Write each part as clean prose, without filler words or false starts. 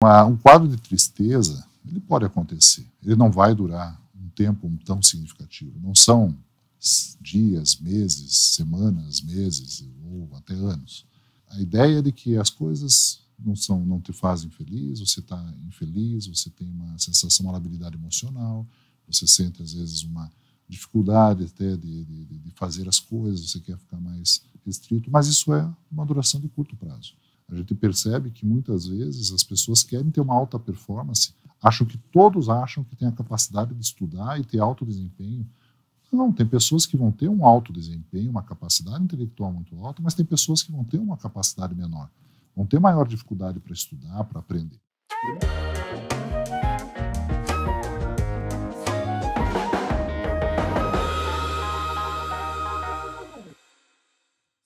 Um quadro de tristeza, ele pode acontecer. Ele não vai durar um tempo tão significativo. Não são dias, meses, semanas, meses ou até anos. A ideia é de que as coisas não te fazem feliz, você está infeliz, você tem uma sensação, uma labilidade emocional, você sente às vezes uma dificuldade até de fazer as coisas, você quer ficar mais restrito, mas isso é uma duração de curto prazo. A gente percebe que muitas vezes as pessoas querem ter uma alta performance, todos acham que têm a capacidade de estudar e ter alto desempenho. Não, tem pessoas que vão ter um alto desempenho, uma capacidade intelectual muito alta, mas tem pessoas que vão ter uma capacidade menor, vão ter maior dificuldade para estudar, para aprender.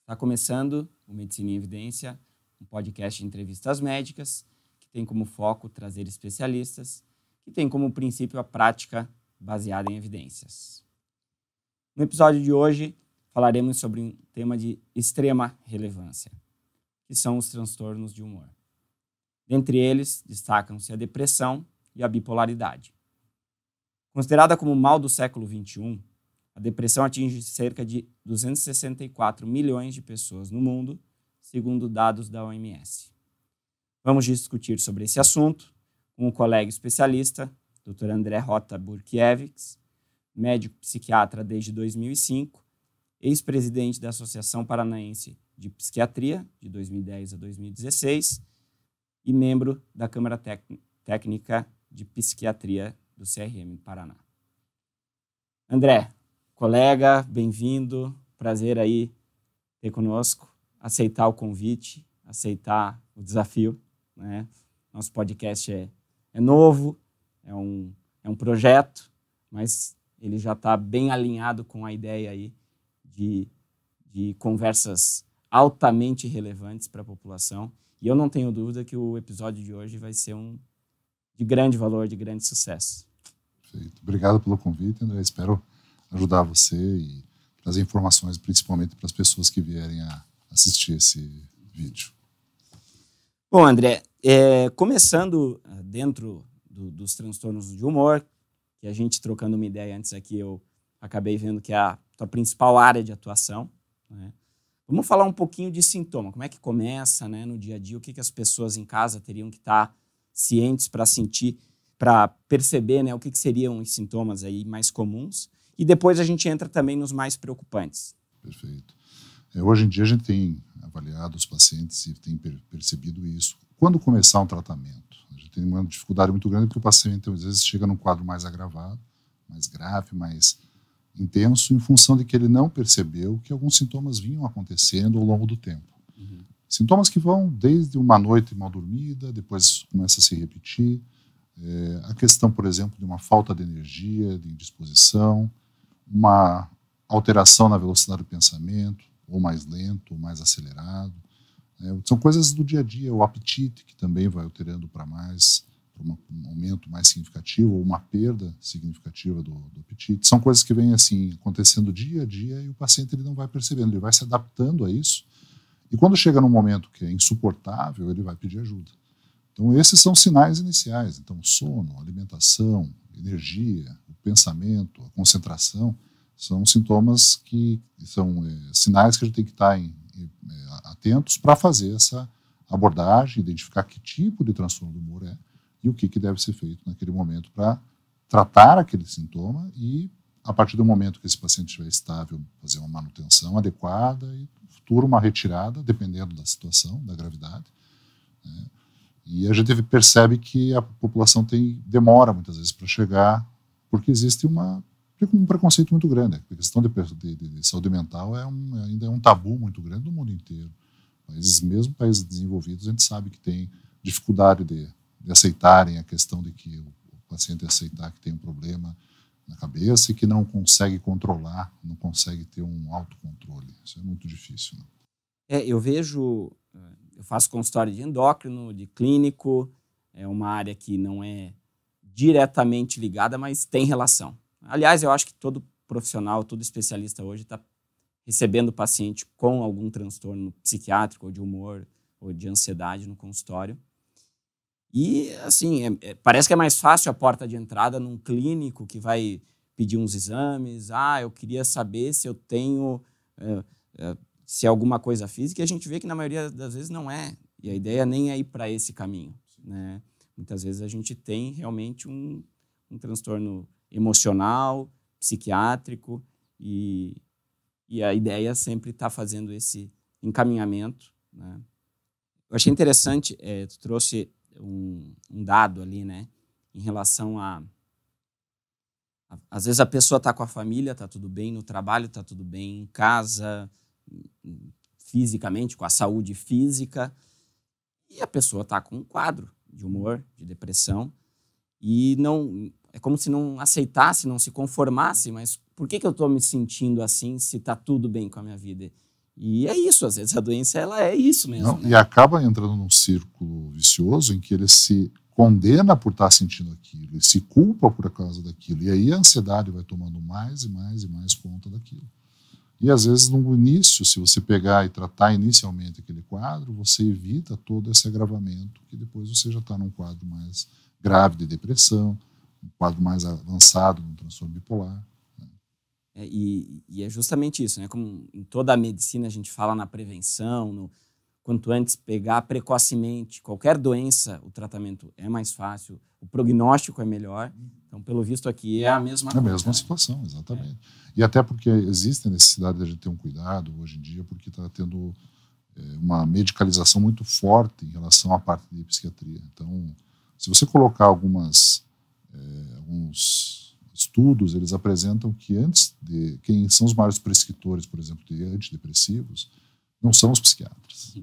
Está começando o Medicina em Evidência, um podcast de entrevistas médicas que tem como foco trazer especialistas, que tem como princípio a prática baseada em evidências. No episódio de hoje, falaremos sobre um tema de extrema relevância, que são os transtornos de humor. Dentre eles, destacam-se a depressão e a bipolaridade. Considerada como o mal do século XXI, a depressão atinge cerca de 264 milhões de pessoas no mundo, segundo dados da OMS. Vamos discutir sobre esse assunto com o colega especialista, Dr. André Rota Burkiewicz, médico psiquiatra desde 2005, ex-presidente da Associação Paranaense de Psiquiatria, de 2010 a 2016, e membro da Câmara Técnica de Psiquiatria do CRM Paraná. André, colega, bem-vindo, prazer aí ter conosco, aceitar o convite, aceitar o desafio, né? Nosso podcast é novo, é um projeto, mas ele já está bem alinhado com a ideia aí de conversas altamente relevantes para a população. E eu não tenho dúvida que o episódio de hoje vai ser de grande valor, de grande sucesso. Perfeito. Obrigado pelo convite, André. Espero ajudar você e trazer informações, principalmente para as pessoas que vierem a assistir esse vídeo. Bom, André, começando dentro dos transtornos de humor, que a gente trocando uma ideia antes aqui, eu acabei vendo que é a tua principal área de atuação, né? Vamos falar um pouquinho de sintoma, como é que começa, né, no dia a dia, o que as pessoas em casa teriam que estar cientes para sentir, para perceber, né, o que seriam os sintomas aí mais comuns, e depois a gente entra também nos mais preocupantes. Perfeito. Hoje em dia a gente tem avaliado os pacientes e tem percebido isso. Quando começar um tratamento, a gente tem uma dificuldade muito grande porque o paciente às vezes chega num quadro mais agravado, mais grave, mais intenso, em função de que ele não percebeu que alguns sintomas vinham acontecendo ao longo do tempo. Uhum. Sintomas que vão desde uma noite mal dormida, depois começa a se repetir. A questão, por exemplo, de uma falta de energia, de indisposição, uma alteração na velocidade do pensamento, ou mais lento, ou mais acelerado. São coisas do dia a dia, o apetite, que também vai alterando para um aumento mais significativo, ou uma perda significativa do apetite. São coisas que vêm assim, acontecendo dia a dia e o paciente ele não vai percebendo, ele vai se adaptando a isso. E quando chega num momento que é insuportável, ele vai pedir ajuda. Então, esses são sinais iniciais. Então, sono, alimentação, energia, o pensamento, a concentração, são sintomas que são sinais que a gente tem que estar atentos para fazer essa abordagem, identificar que tipo de transtorno do humor é e o que deve ser feito naquele momento para tratar aquele sintoma e, a partir do momento que esse paciente estiver estável, fazer uma manutenção adequada e, no futuro, uma retirada, dependendo da situação, da gravidade, né? E a gente percebe que a população demora muitas vezes para chegar, porque existe um preconceito muito grande. A questão de saúde mental ainda é um tabu muito grande no mundo inteiro. Mesmo países desenvolvidos, a gente sabe que tem dificuldade de aceitarem a questão de que o paciente aceitar que tem um problema na cabeça e que não consegue controlar, não consegue ter um autocontrole. Isso é muito difícil, né? Eu faço consultório de endócrino, de clínico, é uma área que não é diretamente ligada, mas tem relação. Aliás, eu acho que todo profissional, todo especialista hoje está recebendo paciente com algum transtorno psiquiátrico, ou de humor, ou de ansiedade no consultório. E, assim, parece que é mais fácil a porta de entrada num clínico que vai pedir uns exames. Eu queria saber se eu tenho... se é alguma coisa física, e a gente vê que na maioria das vezes não é. E a ideia nem é ir para esse caminho, né? Muitas vezes a gente tem realmente um transtorno emocional, psiquiátrico, e a ideia sempre está fazendo esse encaminhamento, né? Eu achei interessante, tu trouxe um dado ali, né, em relação às vezes a pessoa está com a família, está tudo bem, no trabalho está tudo bem, em casa, fisicamente, com a saúde física, e a pessoa está com um quadro de humor, de depressão, e não é como se não aceitasse, não se conformasse, mas por que eu estou me sentindo assim se está tudo bem com a minha vida? E é isso, às vezes a doença ela é isso mesmo. Né? E acaba entrando num círculo vicioso em que ele se condena por estar sentindo aquilo, ele se culpa por causa daquilo, e aí a ansiedade vai tomando mais e mais e mais conta daquilo. E às vezes no início, se você pegar e tratar inicialmente aquele quadro, você evita todo esse agravamento, que depois você já está num quadro mais grave de depressão, um quadro mais avançado de um transtorno bipolar. E é justamente isso, né? Como em toda a medicina a gente fala na prevenção, quanto antes pegar precocemente qualquer doença, o tratamento é mais fácil, o prognóstico é melhor. Então, pelo visto aqui é a mesma coisa. É a mesma situação, exatamente. E até porque existe a necessidade de a gente ter um cuidado hoje em dia, porque está tendo uma medicalização muito forte em relação à parte de psiquiatria. Então, se você colocar alguns estudos, eles apresentam que antes de quem são os maiores prescritores, por exemplo, de antidepressivos, não são os psiquiatras.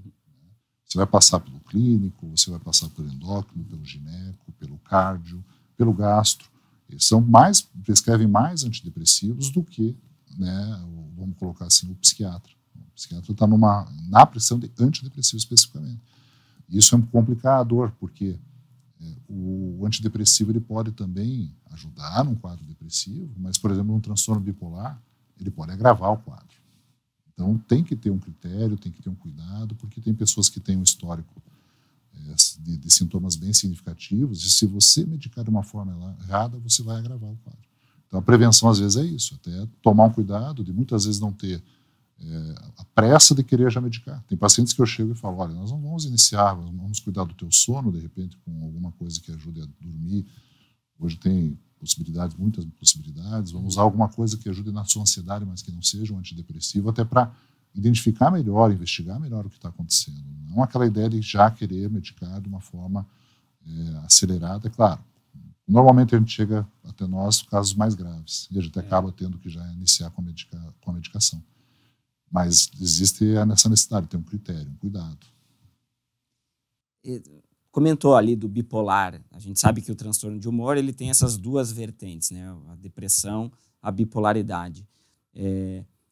Você vai passar pelo clínico, você vai passar pelo endócrino, pelo gineco, pelo cardio, pelo gastro. Eles prescrevem mais antidepressivos do que, né, vamos colocar assim, o psiquiatra. O psiquiatra está na prescrição de antidepressivos especificamente. Isso é um complicador, porque o antidepressivo ele pode também ajudar num quadro depressivo, mas, por exemplo, num transtorno bipolar, ele pode agravar o quadro. Então, tem que ter um critério, tem que ter um cuidado, porque tem pessoas que têm um histórico de sintomas bem significativos, e se você medicar de uma forma errada, você vai agravar o quadro. Então, a prevenção, às vezes, é isso, até tomar um cuidado de muitas vezes não ter a pressa de querer já medicar. Tem pacientes que eu chego e falo, olha, nós não vamos iniciar, vamos cuidar do teu sono, de repente, com alguma coisa que ajude a dormir. Hoje tem muitas possibilidades. Vamos usar alguma coisa que ajude na sua ansiedade, mas que não seja um antidepressivo, até para identificar melhor, investigar melhor o que está acontecendo. Não aquela ideia de já querer medicar de uma forma acelerada, é claro. Normalmente a gente chega até nós casos mais graves, e a gente acaba tendo que já iniciar com a medicação. Mas existe essa necessidade, tem um critério, um cuidado. Comentou ali do bipolar. A gente sabe que o transtorno de humor ele tem essas duas vertentes, né? A depressão, a bipolaridade.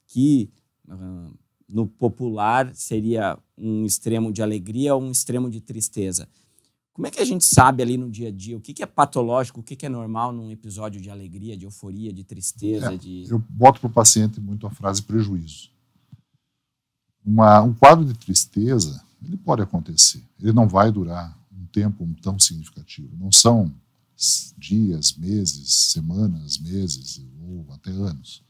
Que no popular seria um extremo de alegria ou um extremo de tristeza. Como é que a gente sabe ali no dia a dia o que é patológico, o que é normal num episódio de alegria, de euforia, de tristeza? Eu boto para o paciente muito a frase prejuízo. Um quadro de tristeza, ele pode acontecer. Ele não vai durar um tempo tão significativo. Não são dias, meses, semanas, meses ou até anos.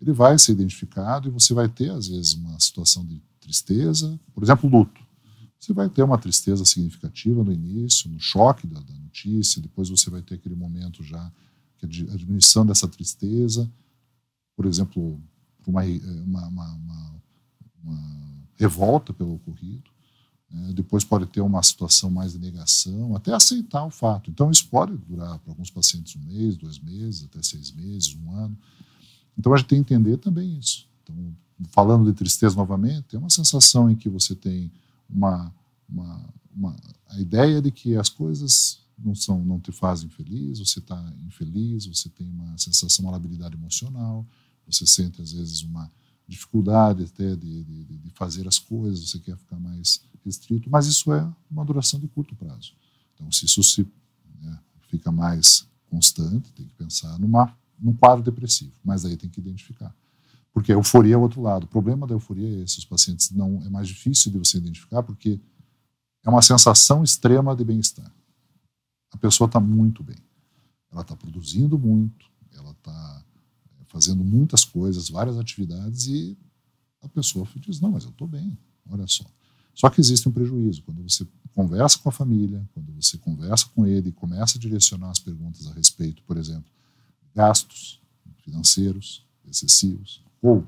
Ele vai ser identificado e você vai ter, às vezes, uma situação de tristeza, por exemplo, luto. Você vai ter uma tristeza significativa no início, no choque da notícia, depois você vai ter aquele momento já que a diminuição dessa tristeza, por exemplo, uma revolta pelo ocorrido, depois pode ter uma situação mais de negação, até aceitar o fato. Então isso pode durar para alguns pacientes 1 mês, 2 meses, até 6 meses, 1 ano. Então a gente tem que entender também isso. Então, falando de tristeza novamente, é uma sensação em que você tem a ideia de que as coisas não te fazem feliz, você está infeliz, você tem uma sensação, uma labilidade emocional, você sente às vezes uma dificuldade até de fazer as coisas, você quer ficar mais restrito, mas isso é uma duração de curto prazo. Então, se isso fica mais constante, tem que pensar num quadro depressivo, mas aí tem que identificar. Porque a euforia é o outro lado. O problema da euforia é esse, os pacientes é mais difícil de você identificar porque é uma sensação extrema de bem-estar. a pessoa está muito bem. Ela está produzindo muito, ela está fazendo muitas coisas, várias atividades, e a pessoa diz, não, mas eu estou bem, olha só. Só que existe um prejuízo. Quando você conversa com a família, quando você conversa com ele e começa a direcionar as perguntas a respeito, por exemplo, gastos financeiros excessivos, ou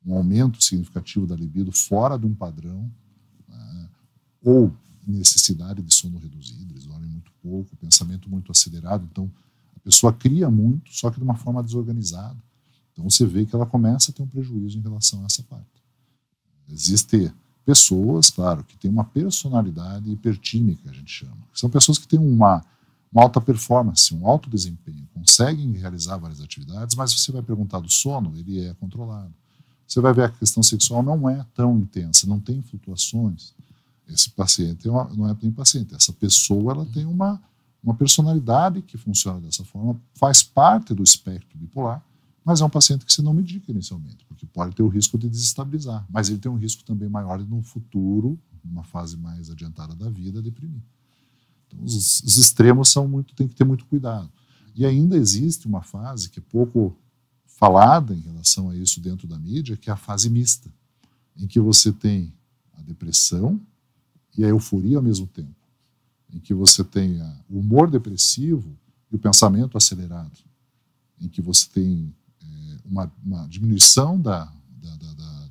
um aumento significativo da libido fora de um padrão, né, ou necessidade de sono reduzido, eles dormem muito pouco, pensamento muito acelerado, então a pessoa cria muito, só que de uma forma desorganizada. Então você vê que ela começa a ter um prejuízo em relação a essa parte. Existem pessoas, claro, que têm uma personalidade hipertímica, a gente chama. São pessoas que têm uma alta performance, um alto desempenho, conseguem realizar várias atividades, mas você vai perguntar do sono, ele é controlado. Você vai ver a questão sexual não é tão intensa, não tem flutuações. Esse paciente não é bem paciente. Essa pessoa ela tem uma personalidade que funciona dessa forma, faz parte do espectro bipolar, mas é um paciente que você não medica inicialmente, porque pode ter o risco de desestabilizar. Mas ele tem um risco também maior de, no futuro, numa fase mais adiantada da vida, deprimir. Então, os extremos tem que ter muito cuidado. E ainda existe uma fase que é pouco falada em relação a isso dentro da mídia, que é a fase mista, em que você tem a depressão e a euforia ao mesmo tempo, em que você tem o humor depressivo e o pensamento acelerado, em que você tem uma diminuição da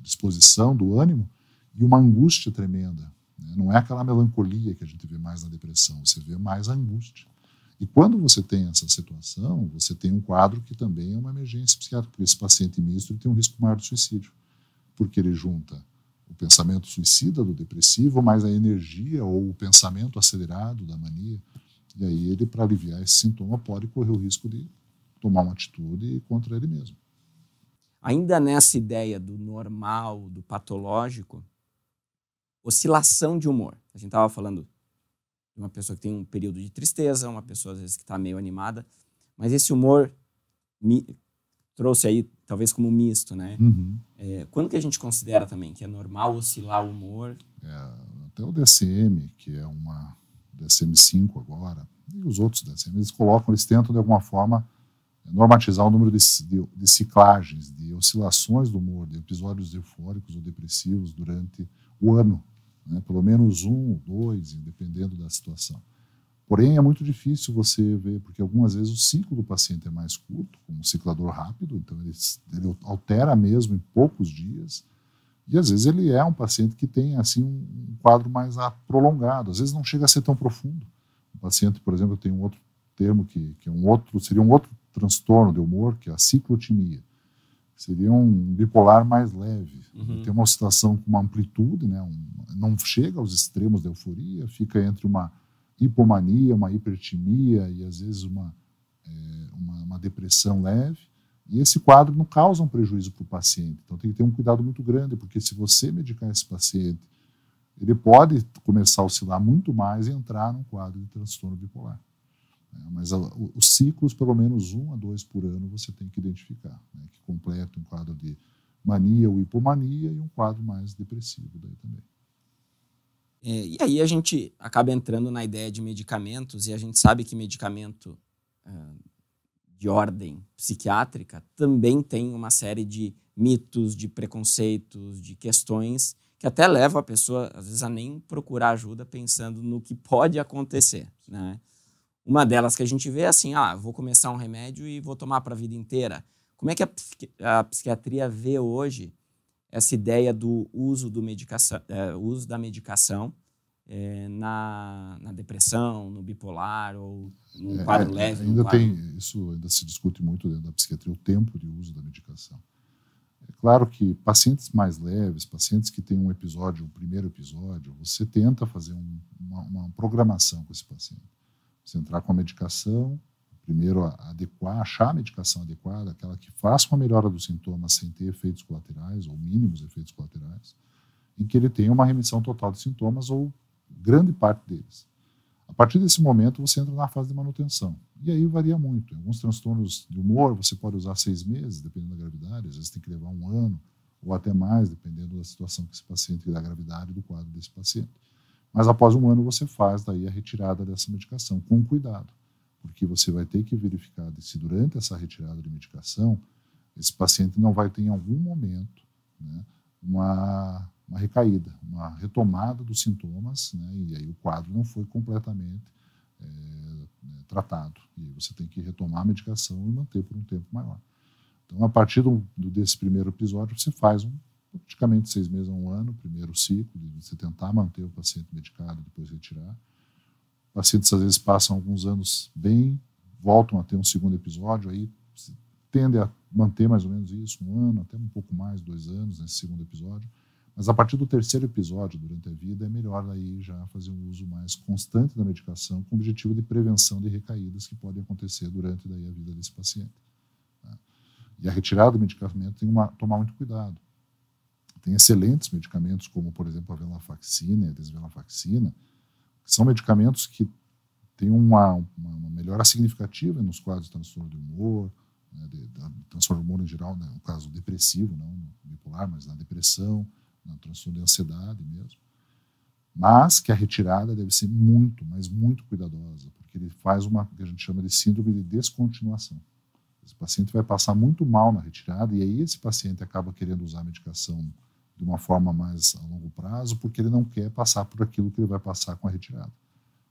disposição, do ânimo, e uma angústia tremenda. Né? Não é aquela melancolia que a gente vê mais na depressão, você vê mais a angústia. E quando você tem essa situação, você tem um quadro que também é uma emergência psiquiátrica, porque esse paciente misto ele tem um risco maior de suicídio, porque ele junta o pensamento suicida do depressivo, mais a energia ou o pensamento acelerado da mania, e aí ele, para aliviar esse sintoma, pode correr o risco de tomar uma atitude contra ele mesmo. Ainda nessa ideia do normal, do patológico, oscilação de humor. A gente estava falando de uma pessoa que tem um período de tristeza, uma pessoa às vezes que está meio animada, mas esse humor trouxe aí talvez como misto, né? Uhum. Quando que a gente considera também que é normal oscilar o humor? Até o DSM, que é uma DSM-5 agora, e os outros DSM, eles tentam de alguma forma normatizar o número de ciclagens, de oscilações do humor, de episódios eufóricos ou depressivos durante o ano, né? Pelo menos 1, 2, dependendo da situação. Porém, é muito difícil você ver, porque algumas vezes o ciclo do paciente é mais curto, como um ciclador rápido, então ele altera mesmo em poucos dias, e às vezes ele é um paciente que tem assim um quadro mais prolongado, às vezes não chega a ser tão profundo. O paciente, por exemplo, tem um outro termo que seria um outro transtorno de humor, que é a ciclotimia. Seria um bipolar mais leve. Uhum. Tem uma oscilação com uma amplitude, né? Não chega aos extremos da euforia, fica entre uma hipomania, uma hipertimia e às vezes uma depressão leve. E esse quadro não causa um prejuízo para o paciente. Então tem que ter um cuidado muito grande, porque se você medicar esse paciente, ele pode começar a oscilar muito mais e entrar num quadro de transtorno bipolar. Mas os ciclos, pelo menos 1 a 2 por ano, você tem que identificar, né, que completa um quadro de mania ou hipomania e um quadro mais depressivo daí também. E aí a gente acaba entrando na ideia de medicamentos, e a gente sabe que medicamento de ordem psiquiátrica também tem uma série de mitos, de preconceitos, de questões que até levam a pessoa, às vezes, a nem procurar ajuda pensando no que pode acontecer, né? Uma delas que a gente vê é assim, vou começar um remédio e vou tomar para a vida inteira. Como é que a psiquiatria vê hoje essa ideia do uso da medicação na depressão, no bipolar ou num quadro leve? Isso ainda se discute muito dentro da psiquiatria, o tempo de uso da medicação. É claro que pacientes mais leves, pacientes que têm um primeiro episódio, você tenta fazer uma programação com esse paciente. Você entrar com a medicação, primeiro achar a medicação adequada, aquela que faça uma melhora dos sintomas sem ter efeitos colaterais, ou mínimos efeitos colaterais, em que ele tenha uma remissão total de sintomas, ou grande parte deles. A partir desse momento, você entra na fase de manutenção. E aí varia muito. Em alguns transtornos de humor, você pode usar 6 meses, dependendo da gravidade, às vezes tem que levar 1 ano, ou até mais, dependendo da situação que esse paciente, da gravidade do quadro desse paciente. Mas após um ano você faz daí a retirada dessa medicação, com cuidado, porque você vai ter que verificar se durante essa retirada de medicação esse paciente não vai ter em algum momento, né, uma recaída, uma retomada dos sintomas, né, e aí o quadro não foi completamente tratado. E você tem que retomar a medicação e manter por um tempo maior. Então, a partir desse primeiro episódio, você faz praticamente 6 meses a 1 ano, primeiro ciclo, de você tentar manter o paciente medicado e depois retirar. Pacientes, às vezes, passam alguns anos bem, voltam a ter um segundo episódio, aí tende a manter mais ou menos isso, 1 ano, até um pouco mais, 2 anos nesse segundo episódio. Mas a partir do terceiro episódio, durante a vida, é melhor aí já fazer um uso mais constante da medicação com o objetivo de prevenção de recaídas que podem acontecer durante daí a vida desse paciente. Tá? E a retirada do medicamento tem que tomar muito cuidado. Tem excelentes medicamentos, como, por exemplo, a venlafaxina e a desvenlafaxina, que são medicamentos que têm uma melhora significativa nos quadros de transtorno de humor, né, transtorno de humor em geral, né, no caso depressivo, não no bipolar, mas na depressão, no transtorno de ansiedade mesmo. Mas que a retirada deve ser muito, mas muito cuidadosa, porque ele faz uma que a gente chama de síndrome de descontinuação. Esse paciente vai passar muito mal na retirada e aí esse paciente acaba querendo usar a medicação de uma forma mais a longo prazo, porque ele não quer passar por aquilo que ele vai passar com a retirada.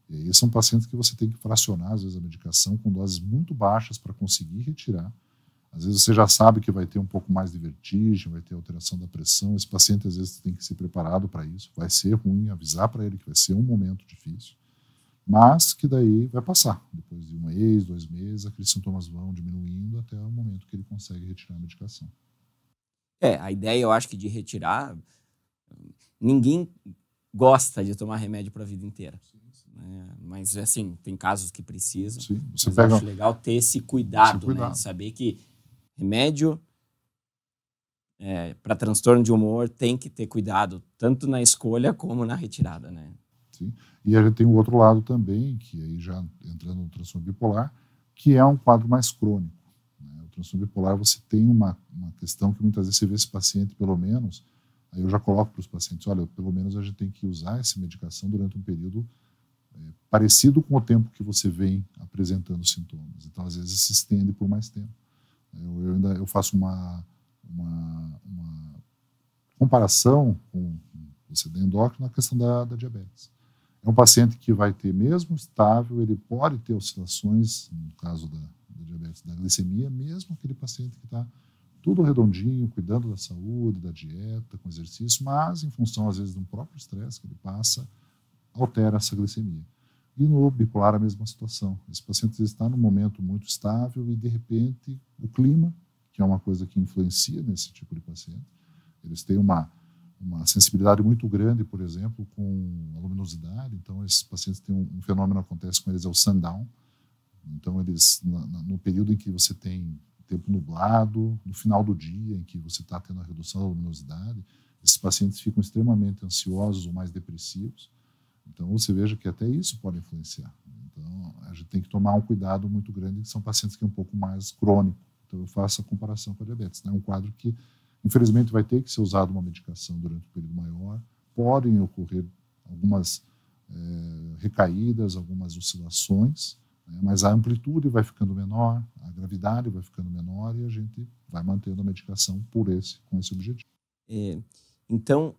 E aí são pacientes que você tem que fracionar, às vezes, a medicação com doses muito baixas para conseguir retirar. Às vezes você já sabe que vai ter um pouco mais de vertigem, vai ter alteração da pressão. Esse paciente, às vezes, tem que ser preparado para isso. Vai ser ruim, avisar para ele que vai ser um momento difícil, mas que daí vai passar. Depois de 1 mês, 2 meses, aqueles sintomas vão diminuindo até o momento que ele consegue retirar a medicação. A ideia, eu acho que de retirar, ninguém gosta de tomar remédio para a vida inteira. Né? Mas, assim, tem casos que precisam. Sim, mas eu acho legal ter esse cuidado, né? De saber que remédio para transtorno de humor tem que ter cuidado, tanto na escolha como na retirada, né? Sim. E a gente tem o outro lado também, que aí já entrando no transtorno bipolar, que é um quadro mais crônico. O transtorno bipolar, você tem uma questão que muitas vezes você vê esse paciente, pelo menos, aí eu já coloco para os pacientes, olha, pelo menos a gente tem que usar essa medicação durante um período parecido com o tempo que você vem apresentando sintomas. Então, às vezes, se estende por mais tempo. Eu faço uma comparação com o CD endócrino na questão da diabetes. É um paciente que vai ter, mesmo estável, ele pode ter oscilações, no caso da diabetes, da glicemia, mesmo aquele paciente que está tudo redondinho, cuidando da saúde, da dieta, com exercício, mas em função, às vezes, de um próprio estresse que ele passa, altera essa glicemia. E no bipolar a mesma situação. Esse paciente está num momento muito estável e, de repente, o clima, que é uma coisa que influencia nesse tipo de paciente, eles têm uma sensibilidade muito grande, por exemplo, com a luminosidade. Então, esses pacientes têm um fenômeno que acontece com eles, é o sundown. Então, eles, no período em que você tem tempo nublado, no final do dia, em que você está tendo a redução da luminosidade, esses pacientes ficam extremamente ansiosos ou mais depressivos. Então, você veja que até isso pode influenciar. Então, a gente tem que tomar um cuidado muito grande, que são pacientes que é um pouco mais crônico. Então, eu faço a comparação com a diabetes. É um quadro que, infelizmente, vai ter que ser usado uma medicação durante um período maior. Podem ocorrer algumas recaídas, algumas oscilações, né? Mas a amplitude vai ficando menor, a gravidade vai ficando menor e a gente vai mantendo a medicação com esse objetivo. Então,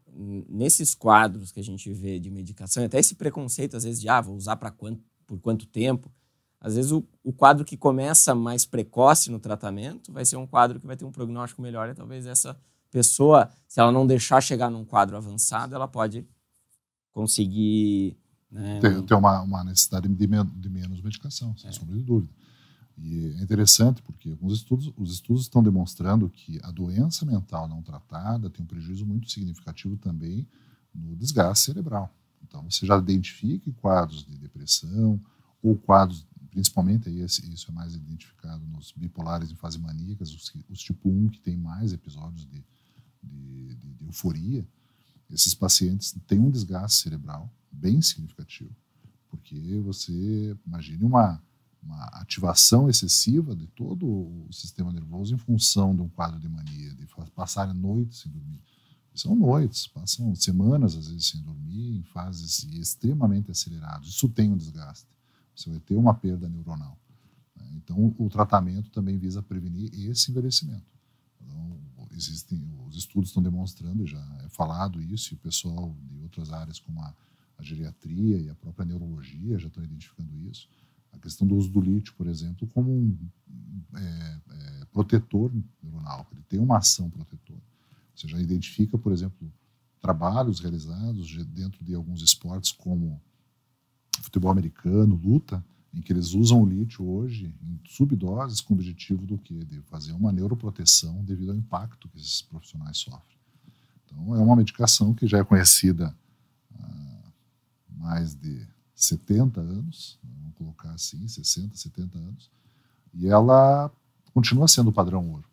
nesses quadros que a gente vê de medicação, até esse preconceito, às vezes, de vou usar por quanto tempo, às vezes o quadro que começa mais precoce no tratamento vai ser um quadro que vai ter um prognóstico melhor e talvez essa pessoa, se ela não deixar chegar num quadro avançado, ela pode conseguir... Né, ter uma necessidade de menos medicação, sem sombra de dúvida. E é interessante porque os estudos estão demonstrando que a doença mental não tratada tem um prejuízo muito significativo também no desgaste cerebral. Então, você já identifica quadros de depressão ou quadros, principalmente aí isso é mais identificado nos bipolares em fase maníacas, os tipo 1 que tem mais episódios de euforia. Esses pacientes têm um desgaste cerebral bem significativo, porque você imagine uma ativação excessiva de todo o sistema nervoso em função de um quadro de mania, de passar a noite sem dormir. São noites, passam semanas, às vezes, sem dormir, em fases extremamente aceleradas. Isso tem um desgaste. Você vai ter uma perda neuronal. Então, o tratamento também visa prevenir esse envelhecimento. Então, os estudos estão demonstrando, já é falado isso, e o pessoal de outras áreas, como a geriatria e a própria neurologia, já estão identificando isso. A questão do uso do lítio, por exemplo, como um protetor neuronal. Ele tem uma ação protetora. Você já identifica, por exemplo, trabalhos realizados dentro de alguns esportes, como futebol americano, luta, em que eles usam o lítio hoje em subdoses com o objetivo do quê? De fazer uma neuroproteção devido ao impacto que esses profissionais sofrem. Então, é uma medicação que já é conhecida há mais de 70 anos, vamos colocar assim, 60, 70 anos, e ela continua sendo o padrão ouro.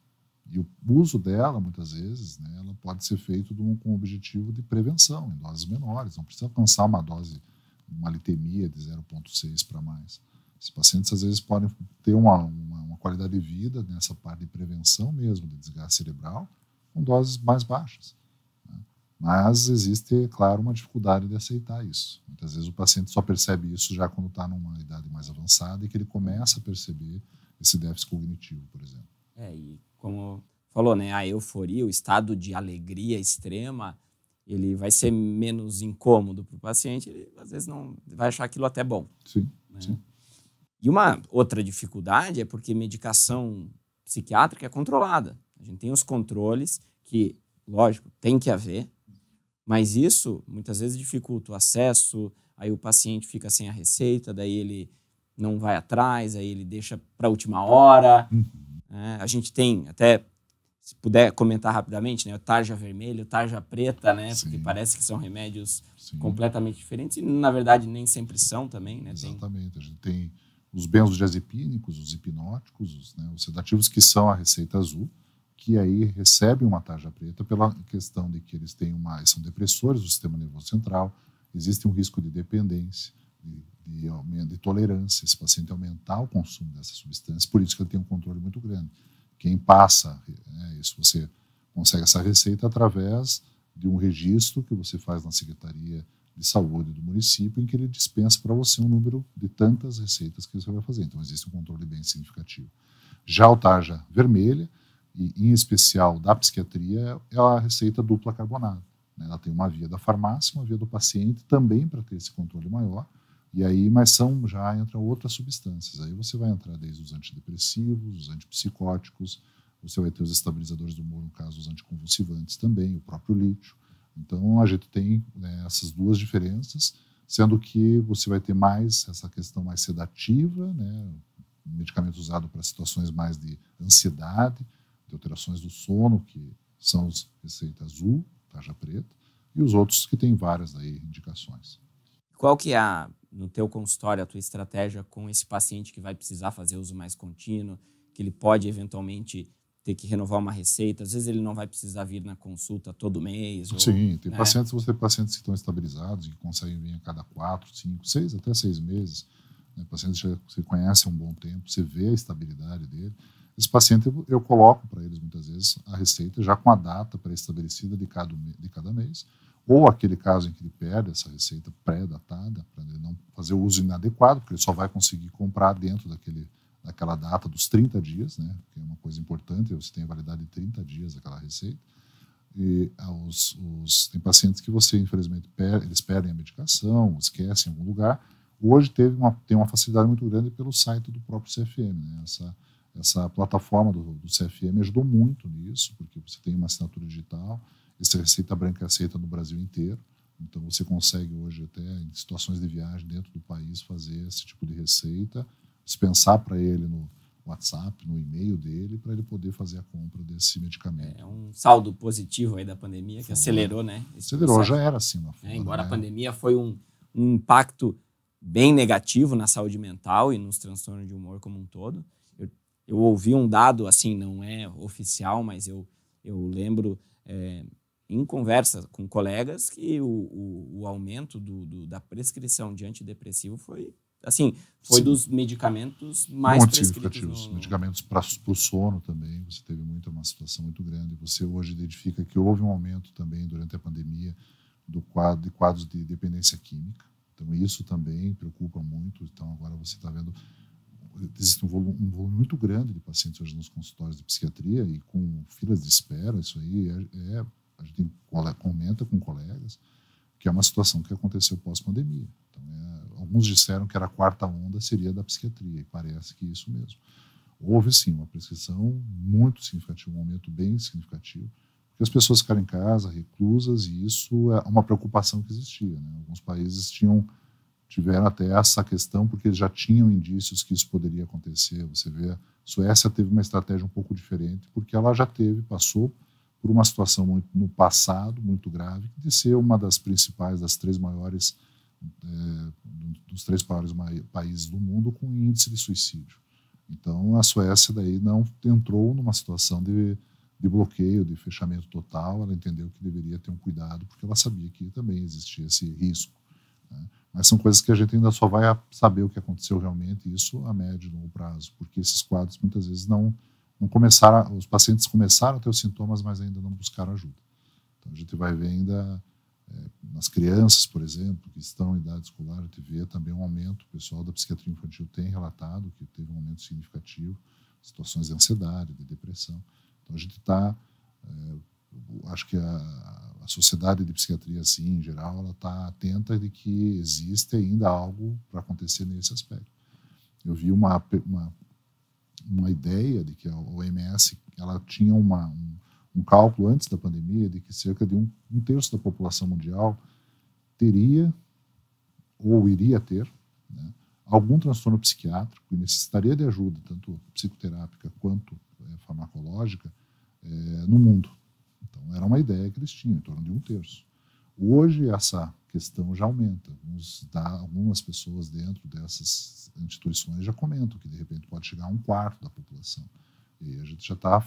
E o uso dela, muitas vezes, né, ela pode ser feito com o objetivo de prevenção, em doses menores, não precisa alcançar uma dose, uma litemia de 0,6 para mais. Esses pacientes, às vezes, podem ter uma qualidade de vida nessa parte de prevenção mesmo, de desgaste cerebral, com doses mais baixas. Né? Mas existe, claro, uma dificuldade de aceitar isso. Muitas vezes o paciente só percebe isso já quando está numa idade mais avançada e que ele começa a perceber esse déficit cognitivo, por exemplo. E como falou, né, a euforia, o estado de alegria extrema, ele vai ser menos incômodo para o paciente, ele às vezes não vai achar aquilo até bom. Sim, né? sim. E uma outra dificuldade é porque medicação psiquiátrica é controlada. A gente tem os controles que, lógico, tem que haver, mas isso muitas vezes dificulta o acesso, aí o paciente fica sem a receita, daí ele não vai atrás, aí ele deixa para a última hora. A gente tem, até se puder comentar rapidamente, né, o tarja vermelho, o tarja preta, né, porque parece que são remédios completamente diferentes e, na verdade, nem sempre são também. Né, exatamente. A gente tem os benzodiazepínicos, os hipnóticos, os sedativos que são a receita azul, que aí recebem uma tarja preta pela questão de que eles são depressores do sistema nervoso central, existe um risco de dependência, de tolerância, esse paciente aumentar o consumo dessa substância, por isso que ele tem um controle muito grande. Quem passa, isso você consegue essa receita através de um registro que você faz na Secretaria de Saúde do município, em que ele dispensa para você um número de tantas receitas que você vai fazer. Então, existe um controle bem significativo. Já o tarja vermelha, e em especial da psiquiatria, é a receita dupla carbonada. Ela tem uma via da farmácia, uma via do paciente, também para ter esse controle maior. E aí, mas já entram outras substâncias. Aí você vai entrar desde os antidepressivos, os antipsicóticos, você vai ter os estabilizadores do humor, no caso, os anticonvulsivantes também, o próprio lítio. Então, a gente tem essas duas diferenças, sendo que você vai ter mais essa questão mais sedativa, medicamento usado para situações mais de ansiedade, de alterações do sono, que são os receita azul, tarja preta, e os outros que têm várias indicações. Qual que é, no teu consultório, a tua estratégia com esse paciente que vai precisar fazer uso mais contínuo, que ele pode eventualmente ter que renovar uma receita, às vezes ele não vai precisar vir na consulta todo mês? Sim, tem pacientes que estão estabilizados e que conseguem vir a cada 4, 5, 6, até 6 meses. Pacientes que você conhece há um bom tempo, você vê a estabilidade dele. Esse paciente, eu coloco para eles muitas vezes a receita já com a data pré-estabelecida de cada mês, ou aquele caso em que ele perde essa receita pré-datada, para ele não fazer o uso inadequado, porque ele só vai conseguir comprar dentro daquela data dos 30 dias, que é uma coisa importante, você tem a validade de 30 dias daquela receita. E tem pacientes que você, infelizmente, eles perdem a medicação, esquecem em algum lugar. Hoje tem uma facilidade muito grande pelo site do próprio CFM. Essa plataforma do CFM ajudou muito nisso, porque você tem uma assinatura digital, essa receita branca é aceita no Brasil inteiro, então você consegue hoje até em situações de viagem dentro do país fazer esse tipo de receita, dispensar para ele no WhatsApp, no e-mail dele, para ele poder fazer a compra desse medicamento. É um saldo positivo aí da pandemia que acelerou, né? Acelerou, já era assim lá fora. Embora a pandemia foi um impacto bem negativo na saúde mental e nos transtornos de humor como um todo. Eu ouvi um dado, assim, não é oficial, mas eu lembro em conversa com colegas que o aumento da prescrição de antidepressivo foi assim, foi Sim. dos medicamentos mais Muito prescritos. significativos. Medicamentos para o sono também, você teve uma situação muito grande. Você hoje identifica que houve um aumento também durante a pandemia de quadros de dependência química. Então, isso também preocupa muito. Então, agora você está vendo, existe um volume muito grande de pacientes hoje nos consultórios de psiquiatria e com filas de espera. Isso aí a gente comenta com colegas que é uma situação que aconteceu pós-pandemia. Então, alguns disseram que era a quarta onda seria da psiquiatria, e parece que isso mesmo. Houve, sim, uma prescrição muito significativa, um aumento bem significativo, porque as pessoas ficaram em casa, reclusas, e isso é uma preocupação que existia. Né? Alguns países tiveram até essa questão, porque eles já tinham indícios que isso poderia acontecer. Você vê, a Suécia teve uma estratégia um pouco diferente, porque ela já passou por uma situação muito, no passado muito grave, de ser uma das principais, dos três maiores países do mundo com índice de suicídio. Então, a Suécia daí não entrou numa situação de bloqueio, de fechamento total. Ela entendeu que deveria ter um cuidado, porque ela sabia que também existia esse risco. Né? Mas são coisas que a gente ainda só vai saber o que aconteceu realmente, isso a médio e longo prazo, porque esses quadros muitas vezes não começaram, os pacientes começaram a ter os sintomas, mas ainda não buscaram ajuda. Então, a gente vai ver ainda nas crianças, por exemplo, que estão em idade escolar, a gente vê também um aumento. O pessoal da psiquiatria infantil tem relatado que teve um aumento significativo, situações de ansiedade, de depressão. Então, a gente está, acho que a sociedade de psiquiatria, assim, em geral, ela está atenta de que existe ainda algo para acontecer nesse aspecto. Eu vi uma ideia de que a OMS ela tinha um cálculo antes da pandemia de que cerca de um terço da população mundial teria ou iria ter, né, algum transtorno psiquiátrico e necessitaria de ajuda, tanto psicoterápica quanto farmacológica, no mundo. Então, era uma ideia que eles tinham, em torno de um terço. Hoje, essa questão já aumenta. Algumas pessoas dentro dessas instituições já comentam que, de repente, pode chegar a um quarto da população. E a gente já está...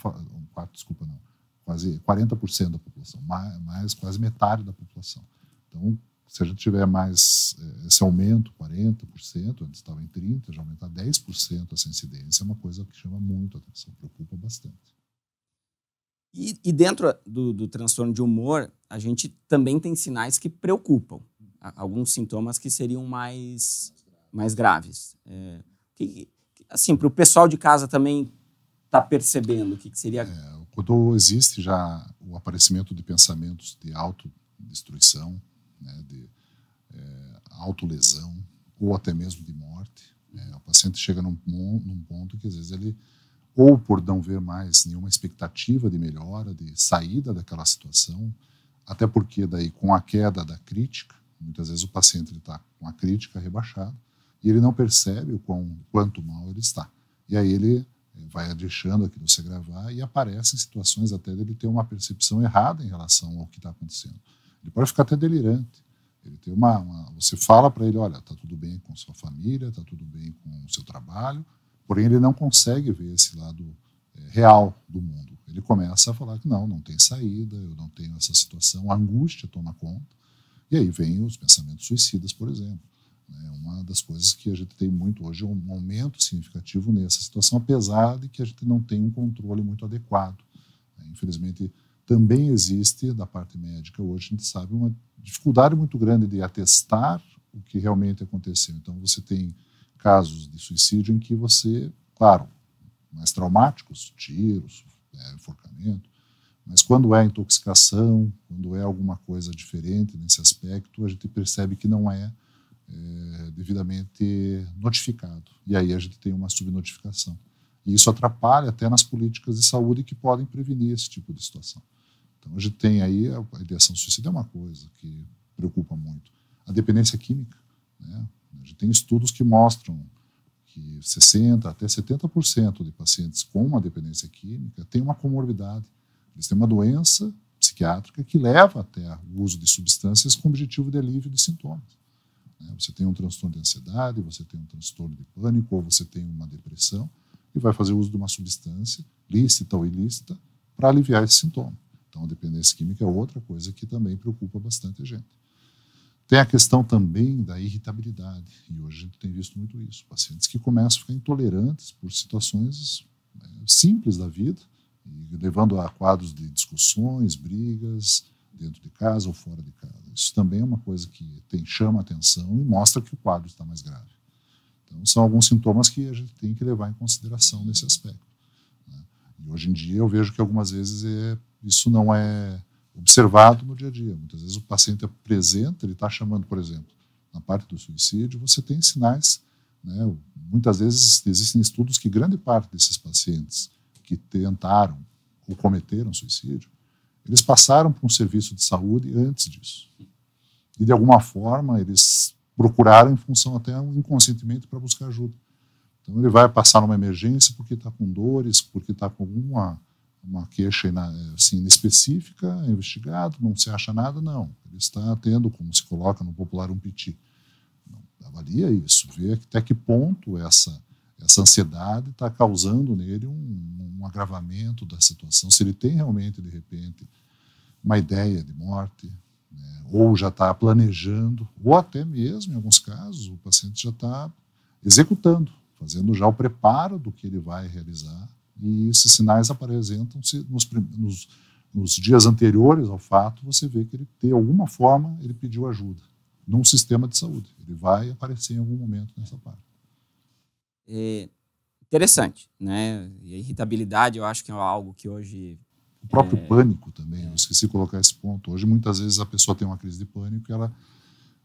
quase 40% da população, mais quase metade da população. Então, se a gente tiver mais esse aumento, 40%, antes estava em 30%, já aumentar 10% essa incidência, é uma coisa que chama muito a atenção, preocupa bastante. E dentro do transtorno de humor, a gente também tem sinais que preocupam. Alguns sintomas que seriam mais graves. Assim, para o pessoal de casa também está percebendo o que seria... Quando existe já o aparecimento de pensamentos de autodestruição, né, de autolesão, ou até mesmo de morte, o paciente chega num ponto que às vezes ele, ou por não ver mais nenhuma expectativa de melhora, de saída daquela situação, até porque daí com a queda da crítica, muitas vezes o paciente está com a crítica rebaixada e ele não percebe o quanto mal ele está. E aí ele vai deixando aquilo se agravar e aparecem situações até dele ter uma percepção errada em relação ao que está acontecendo. Ele pode ficar até delirante. Ele tem você fala para ele, olha, está tudo bem com sua família, está tudo bem com o seu trabalho, porém ele não consegue ver esse lado real do mundo. Ele começa a falar que não tem saída, eu não tenho essa situação, a angústia toma conta, e aí vem os pensamentos suicidas, por exemplo. Uma das coisas que a gente tem muito hoje é um aumento significativo nessa situação, apesar de que a gente não tem um controle muito adequado. Infelizmente, também existe, da parte médica, hoje a gente sabe uma dificuldade muito grande de atestar o que realmente aconteceu. Então, você tem casos de suicídio em que você, claro, mais traumáticos, tiros, enforcamento, mas quando é intoxicação, quando é alguma coisa diferente nesse aspecto, a gente percebe que não é devidamente notificado. E aí a gente tem uma subnotificação. E isso atrapalha até nas políticas de saúde que podem prevenir esse tipo de situação. Então a gente tem aí a ideação suicida é uma coisa que preocupa muito. A dependência química, né? A gente tem estudos que mostram que 60% até 70% de pacientes com uma dependência química têm uma comorbidade. Eles têm uma doença psiquiátrica que leva até o uso de substâncias com objetivo de alívio de sintomas. Você tem um transtorno de ansiedade, você tem um transtorno de pânico, ou você tem uma depressão, e vai fazer uso de uma substância, lícita ou ilícita, para aliviar esse sintoma. Então, a dependência química é outra coisa que também preocupa bastante a gente. Tem a questão também da irritabilidade, e hoje a gente tem visto muito isso. Pacientes que começam a ficar intolerantes por situações simples da vida, e levando a quadros de discussões, brigas, dentro de casa ou fora de casa. Isso também é uma coisa que chama a atenção e mostra que o quadro está mais grave. Então, são alguns sintomas que a gente tem que levar em consideração nesse aspecto, né? E hoje em dia eu vejo que algumas vezes isso não é observado no dia a dia. Muitas vezes o paciente apresenta, ele está chamando, por exemplo, na parte do suicídio, você tem sinais, né? Muitas vezes existem estudos que grande parte desses pacientes que tentaram ou cometeram suicídio, eles passaram por um serviço de saúde antes disso. E, de alguma forma, eles procuraram em função até inconscientemente para buscar ajuda. Então, ele vai passar numa emergência porque está com dores, porque está com uma queixa assim, específica, é investigado, não se acha nada, não. Ele está tendo, como se coloca no popular, um piti. Avalia isso, vê até que ponto essa ansiedade está causando nele um agravamento da situação, se ele tem realmente, de repente, uma ideia de morte, né, ou já está planejando, ou até mesmo, em alguns casos, o paciente já está executando, fazendo já o preparo do que ele vai realizar, e esses sinais apresentam-se nos dias anteriores ao fato, você vê que ele, de alguma forma, ele pediu ajuda num sistema de saúde. Ele vai aparecer em algum momento nessa parte. Interessante, né? E a irritabilidade, eu acho que é algo que hoje... O próprio pânico também, eu esqueci de colocar esse ponto. Hoje, muitas vezes, a pessoa tem uma crise de pânico e ela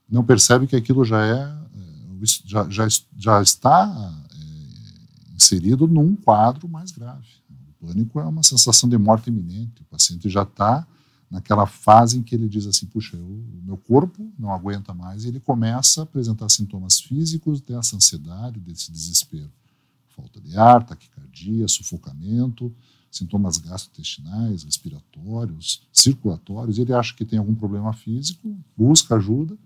não percebe que aquilo já está inserido num quadro mais grave. O pânico é uma sensação de morte iminente. O paciente já está naquela fase em que ele diz assim, puxa, o meu corpo não aguenta mais, e ele começa a apresentar sintomas físicos dessa ansiedade, desse desespero. Falta de ar, taquicardia, sufocamento, sintomas gastrointestinais, respiratórios, circulatórios. Ele acha que tem algum problema físico, busca ajuda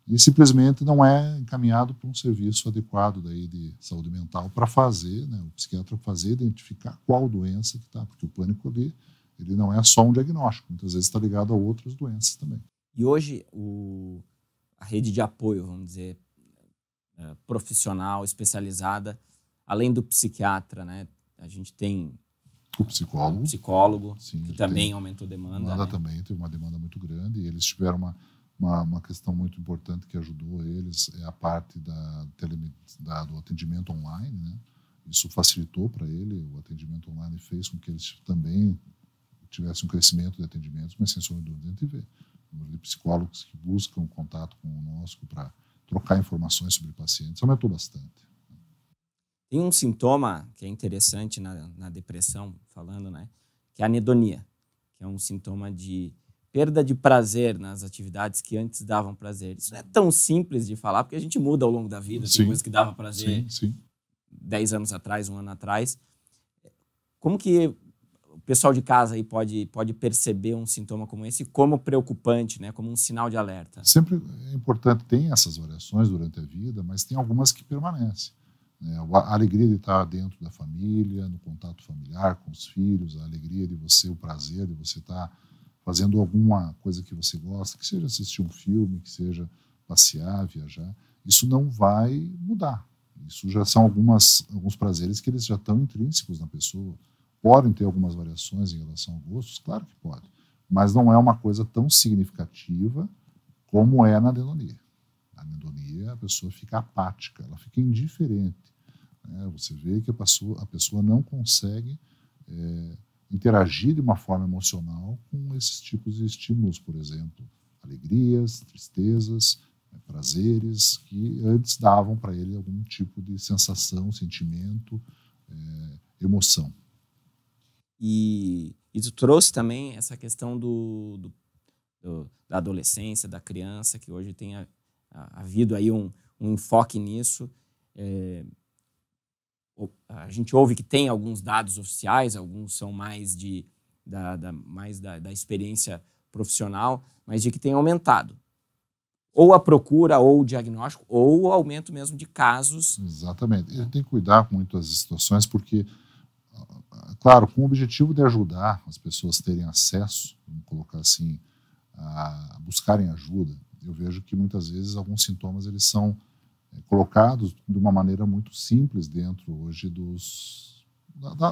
e simplesmente não é encaminhado para um serviço adequado daí de saúde mental para fazer, né, o psiquiatra fazer, identificar qual doença que está, porque o pânico ali, ele não é só um diagnóstico, muitas vezes está ligado a outras doenças também. E hoje a rede de apoio, vamos dizer, profissional, especializada, além do psiquiatra, né, a gente tem o psicólogo, sim, que também aumentou demanda. Né? Também teve uma demanda muito grande, e eles tiveram uma questão muito importante que ajudou eles, é a parte do atendimento online, né? Isso facilitou para ele, o atendimento online fez com que eles também tivessem um crescimento de atendimentos, mas sem sombra de dúvida a gente vê. O número de psicólogos que buscam contato conosco para trocar informações sobre pacientes aumentou bastante. Tem um sintoma que é interessante na depressão, falando, né, que é a anedonia, que é um sintoma de perda de prazer nas atividades que antes davam prazer. Isso não é tão simples de falar, porque a gente muda ao longo da vida, tem coisas que dava prazer 10 anos atrás, 1 ano atrás. Como que o pessoal de casa aí pode perceber um sintoma como esse como preocupante, né, como um sinal de alerta? Sempre é importante, tem essas variações durante a vida, mas tem algumas que permanecem. A alegria de estar dentro da família, no contato familiar com os filhos, a alegria de você, o prazer de você estar fazendo alguma coisa que você gosta, que seja assistir um filme, que seja passear, viajar, isso não vai mudar. Isso já são alguns prazeres que eles já estão intrínsecos na pessoa. Podem ter algumas variações em relação a gostos, claro que pode, mas não é uma coisa tão significativa como é na anedonia. Na anedonia, a pessoa fica apática, ela fica indiferente. Você vê que a pessoa não consegue interagir de uma forma emocional com esses tipos de estímulos, por exemplo, alegrias, tristezas, prazeres, que antes davam para ele algum tipo de sensação, sentimento, emoção. E isso trouxe também essa questão da adolescência, da criança, que hoje tem havido aí um enfoque nisso. A gente ouve que tem alguns dados oficiais, alguns são mais da experiência profissional, mas de que tem aumentado. Ou a procura, ou o diagnóstico, ou o aumento mesmo de casos. Exatamente. Ele tem que cuidar com muitas situações, porque, claro, com o objetivo de ajudar as pessoas a terem acesso, vamos colocar assim, a buscarem ajuda, eu vejo que muitas vezes alguns sintomas eles são colocados de uma maneira muito simples dentro hoje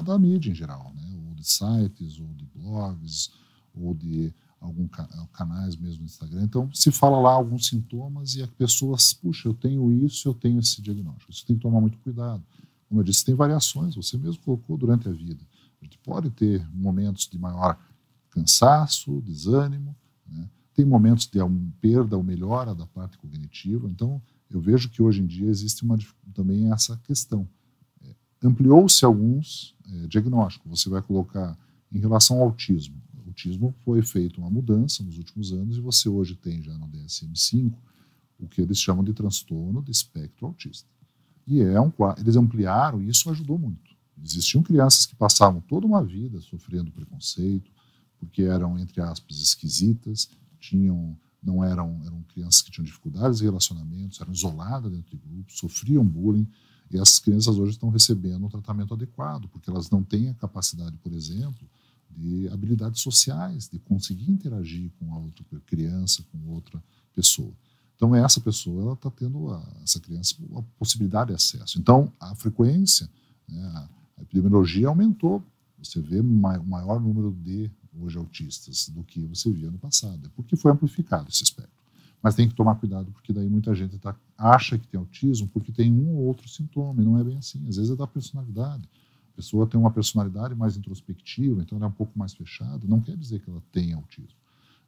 da mídia em geral, né? Ou de sites, ou de blogs, ou de alguns canais mesmo no Instagram. Então, se fala lá alguns sintomas e as pessoas, puxa, eu tenho isso, eu tenho esse diagnóstico. Isso tem que tomar muito cuidado. Como eu disse, tem variações, você mesmo colocou durante a vida. A gente pode ter momentos de maior cansaço, desânimo, né? Tem momentos de perda ou melhora da parte cognitiva. Então, eu vejo que hoje em dia existe também essa questão. Ampliou-se alguns diagnósticos. Você vai colocar em relação ao autismo. O autismo foi feita uma mudança nos últimos anos e você hoje tem já no DSM-5 o que eles chamam de transtorno de espectro autista. E eles ampliaram e isso ajudou muito. Existiam crianças que passavam toda uma vida sofrendo preconceito, porque eram, entre aspas, esquisitas, eram crianças que tinham dificuldades de relacionamentos, eram isoladas dentro de grupos, sofriam bullying, e essas crianças hoje estão recebendo um tratamento adequado, porque elas não têm a capacidade, por exemplo, de habilidades sociais, de conseguir interagir com a outra criança, com outra pessoa. Então, essa pessoa ela está tendo, essa criança, a possibilidade de acesso. Então, a frequência, né, a epidemiologia aumentou. Você vê um maior número de, hoje, autistas do que você via no passado. É porque foi amplificado esse espectro. Mas tem que tomar cuidado, porque daí muita gente acha que tem autismo porque tem um ou outro sintoma, e não é bem assim. Às vezes é da personalidade. A pessoa tem uma personalidade mais introspectiva, então ela é um pouco mais fechada. Não quer dizer que ela tem autismo.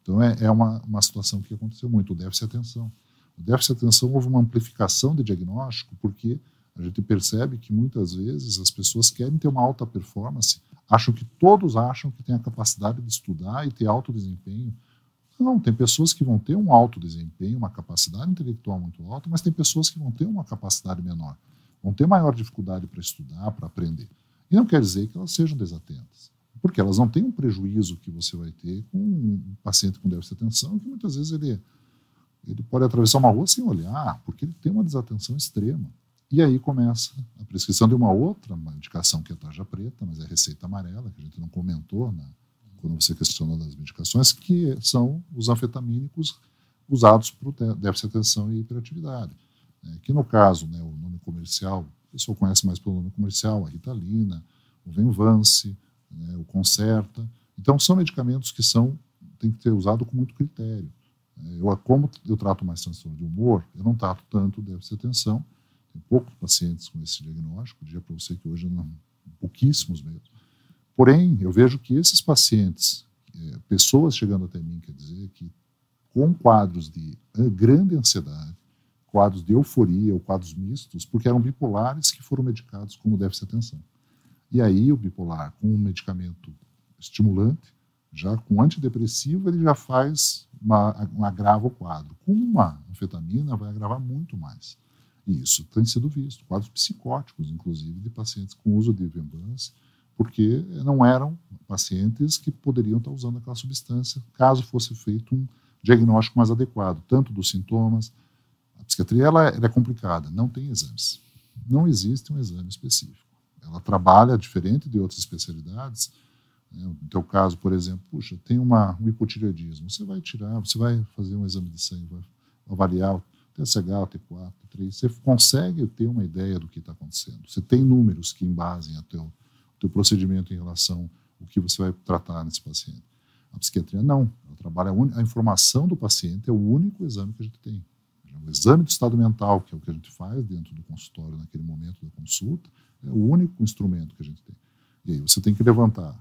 Então, é uma situação que aconteceu muito, o déficit de atenção. O déficit de atenção houve uma amplificação de diagnóstico, porque a gente percebe que, muitas vezes, as pessoas querem ter uma alta performance, todos acham que têm a capacidade de estudar e ter alto desempenho. Não, tem pessoas que vão ter um alto desempenho, uma capacidade intelectual muito alta, mas tem pessoas que vão ter uma capacidade menor, vão ter maior dificuldade para estudar, para aprender. E não quer dizer que elas sejam desatentas, porque elas não têm um prejuízo que você vai ter com um paciente com déficit de atenção, que muitas vezes ele pode atravessar uma rua sem olhar, porque ele tem uma desatenção extrema. E aí começa a prescrição de uma outra medicação, que é a tarja preta, mas é a receita amarela, que a gente não comentou quando você questionou das medicações, que são os anfetamínicos usados para o déficit de atenção e hiperatividade. Que no caso, né, o nome comercial, o pessoal conhece mais pelo nome comercial, a Ritalina, o Venvance, né, o Concerta. Então, são medicamentos que tem que ser usado com muito critério. Como eu trato mais transtorno de humor, eu não trato tanto déficit de atenção. Tem poucos pacientes com esse diagnóstico, diria para você que hoje não, pouquíssimos mesmo. Porém, eu vejo que esses pacientes, pessoas chegando até mim, quer dizer, que com quadros de grande ansiedade, quadros de euforia ou quadros mistos, porque eram bipolares que foram medicados como déficit de atenção. E aí o bipolar, com um medicamento estimulante, já com antidepressivo, ele já faz um agravo ao quadro. Com uma anfetamina, vai agravar muito mais. E isso tem sido visto. Quadros psicóticos, inclusive, de pacientes com uso de Venvance, porque não eram pacientes que poderiam estar usando aquela substância, caso fosse feito um diagnóstico mais adequado, tanto dos sintomas. A psiquiatria ela é complicada, não tem exames. Não existe um exame específico. Ela trabalha diferente de outras especialidades. No teu caso, por exemplo, puxa, tem um hipotireoidismo. Você vai fazer um exame de sangue, vai avaliar o TSH, o T4, o T3. Você consegue ter uma ideia do que está acontecendo. Você tem números que embasem o teu procedimento em relação ao que você vai tratar nesse paciente. A psiquiatria não. Ela trabalha a informação do paciente, é o único exame que a gente tem. O exame do estado mental, que é o que a gente faz dentro do consultório naquele momento da consulta, é o único instrumento que a gente tem. E aí você tem que levantar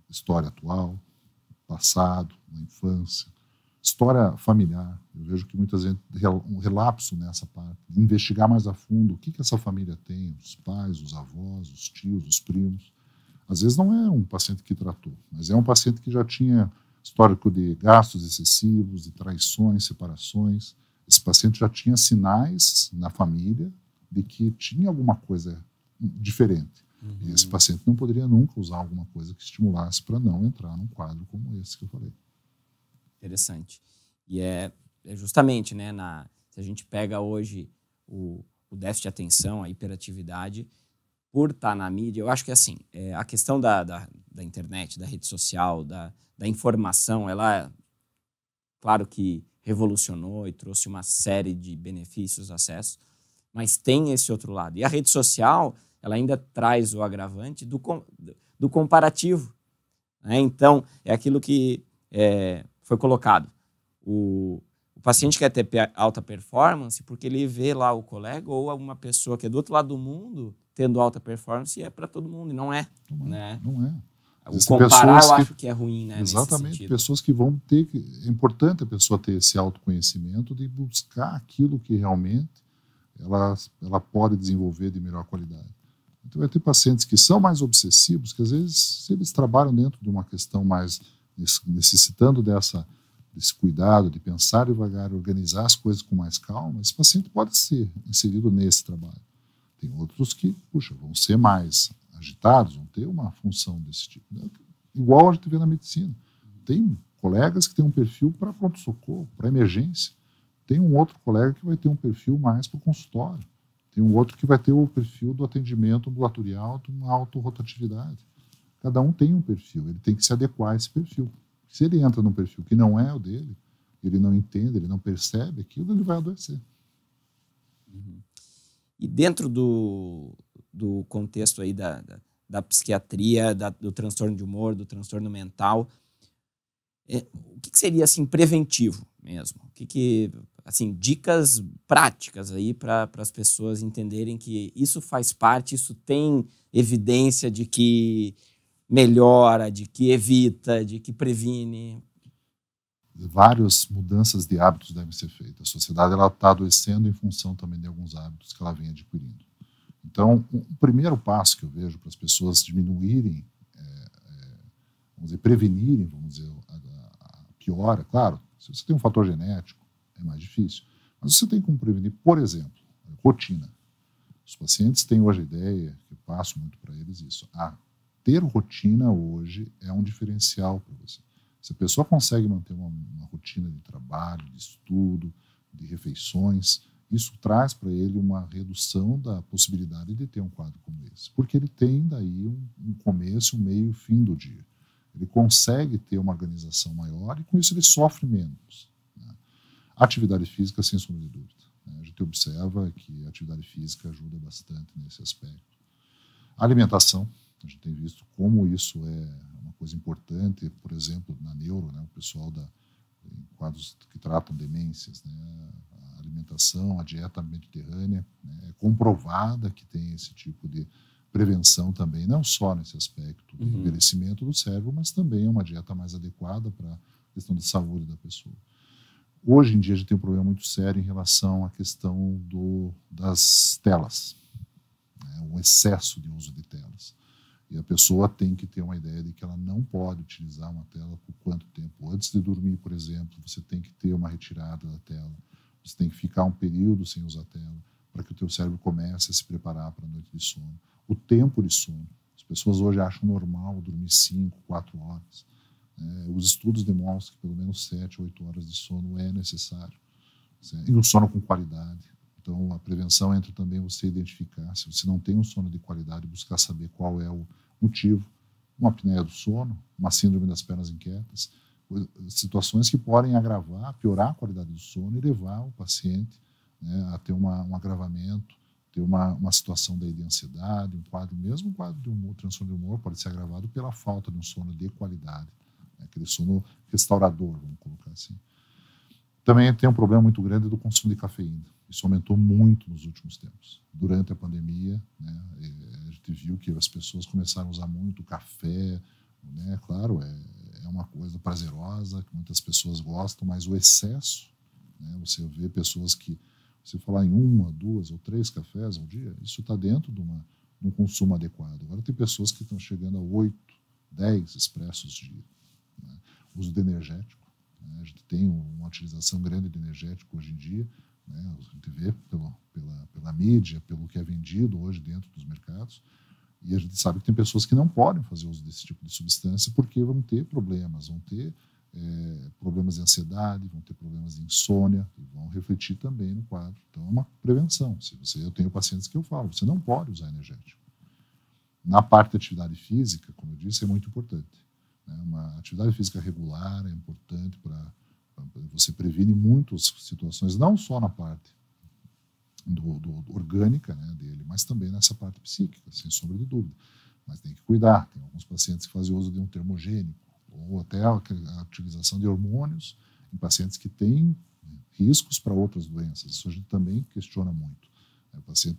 história atual, passado, na infância, história familiar. Eu vejo que muitas vezes um relapso nessa parte, investigar mais a fundo o que essa família tem, os pais, os avós, os tios, os primos. Às vezes não é um paciente que tratou, mas é um paciente que já tinha histórico de gastos excessivos, de traições, separações. Esse paciente já tinha sinais na família de que tinha alguma coisa diferente. Uhum. E esse paciente não poderia nunca usar alguma coisa que estimulasse para não entrar num quadro como esse que eu falei. Interessante. E é justamente, né, se a gente pega hoje o déficit de atenção, a hiperatividade, por estar na mídia, eu acho que assim, a questão da internet, da rede social, da informação, ela, claro que revolucionou e trouxe uma série de benefícios, acessos, mas tem esse outro lado. E a rede social, ela ainda traz o agravante do comparativo, né? Então, é aquilo que foi colocado. O paciente quer ter alta performance porque ele vê lá o colega ou alguma pessoa que é do outro lado do mundo tendo alta performance e é para todo mundo, e não é. Não é. O comparar eu acho que é ruim, né? Exatamente, pessoas que vão ter que... É importante a pessoa ter esse autoconhecimento de buscar aquilo que realmente ela pode desenvolver de melhor qualidade. Então vai ter pacientes que são mais obsessivos, que às vezes, se eles trabalham dentro de uma questão mais necessitando desse cuidado, de pensar devagar, organizar as coisas com mais calma, esse paciente pode ser inserido nesse trabalho. Tem outros que, vão ser mais agitados, vão ter uma função desse tipo. Igual a gente vê na medicina. Tem colegas que têm um perfil para pronto-socorro, para emergência. Tem um outro colega que vai ter um perfil mais para o consultório. Tem um outro que vai ter o perfil do atendimento ambulatorial de uma autorrotatividade. Cada um tem um perfil, ele tem que se adequar a esse perfil. Se ele entra num perfil que não é o dele, ele não entende, ele não percebe aquilo, ele vai adoecer. E dentro do contexto aí da psiquiatria, do transtorno de humor, do transtorno mental, o que seria assim preventivo mesmo? Assim, dicas práticas aí para as pessoas entenderem que isso faz parte, isso tem evidência de que melhora, de que evita, de que previne? Várias mudanças de hábitos devem ser feitas. A sociedade está adoecendo em função também de alguns hábitos que ela vem adquirindo. Então, o primeiro passo que eu vejo para as pessoas diminuírem, vamos dizer, prevenirem, vamos dizer, a piora, claro, se você tem um fator genético, é mais difícil. Mas você tem como prevenir, por exemplo, rotina. Os pacientes têm hoje a ideia, que eu passo muito para eles isso, ter rotina hoje é um diferencial para você. Se a pessoa consegue manter uma rotina de trabalho, de estudo, de refeições, isso traz para ele uma redução da possibilidade de ter um quadro como esse. Porque ele tem daí um começo, um meio e um fim do dia. Ele consegue ter uma organização maior e com isso ele sofre menos. Né? Atividade física, sem sombra de dúvida. Né? A gente observa que a atividade física ajuda bastante nesse aspecto. A alimentação, a gente tem visto como isso é uma coisa importante, por exemplo, na neuro, né, o pessoal em quadros que tratam demências, né, a alimentação, a dieta mediterrânea, né, é comprovada que tem esse tipo de prevenção também, não só nesse aspecto do envelhecimento do cérebro, mas também é uma dieta mais adequada para a questão de saúde da pessoa. Hoje em dia a gente tem um problema muito sério em relação à questão das telas, né, o excesso de uso de telas. E a pessoa tem que ter uma ideia de que ela não pode utilizar uma tela por quanto tempo. Antes de dormir, por exemplo, você tem que ter uma retirada da tela. Você tem que ficar um período sem usar a tela para que o teu cérebro comece a se preparar para a noite de sono. O tempo de sono. As pessoas hoje acham normal dormir 5, 4 horas. Os estudos demonstram que pelo menos 7, 8 horas de sono é necessário. E um sono com qualidade. Então, a prevenção entra também você identificar, se você não tem um sono de qualidade, buscar saber qual é o motivo. Uma apneia do sono, uma síndrome das pernas inquietas, situações que podem agravar, piorar a qualidade do sono e levar o paciente, né, a ter um agravamento, ter uma situação daí de ansiedade, mesmo um quadro de humor, transtorno de humor pode ser agravado pela falta de um sono de qualidade, né, aquele sono restaurador, vamos colocar assim. Também tem um problema muito grande do consumo de cafeína. Isso aumentou muito nos últimos tempos. Durante a pandemia, né, a gente viu que as pessoas começaram a usar muito café, né, claro, é uma coisa prazerosa, que muitas pessoas gostam, mas o excesso, né, você vê pessoas que, você falar em 1, 2 ou 3 cafés ao dia, isso está dentro de um consumo adequado. Agora tem pessoas que estão chegando a 8, 10 expressos dia. Né, uso de energético. A gente tem uma utilização grande de energético hoje em dia, né? A gente vê pela mídia, pelo que é vendido hoje dentro dos mercados, e a gente sabe que tem pessoas que não podem fazer uso desse tipo de substância porque vão ter problemas, vão ter problemas de ansiedade, vão ter problemas de insônia, e vão refletir também no quadro. Então é uma prevenção. Eu tenho pacientes que eu falo, você não pode usar energético. Na parte de atividade física, como eu disse, é muito importante. Uma atividade física regular é importante para Você previne muitas situações, não só na parte orgânica, né, dele, mas também nessa parte psíquica, sem sombra de dúvida. Mas tem que cuidar. Tem alguns pacientes que fazem uso de um termogênico, ou até a utilização de hormônios em pacientes que têm riscos para outras doenças. Isso a gente também questiona muito.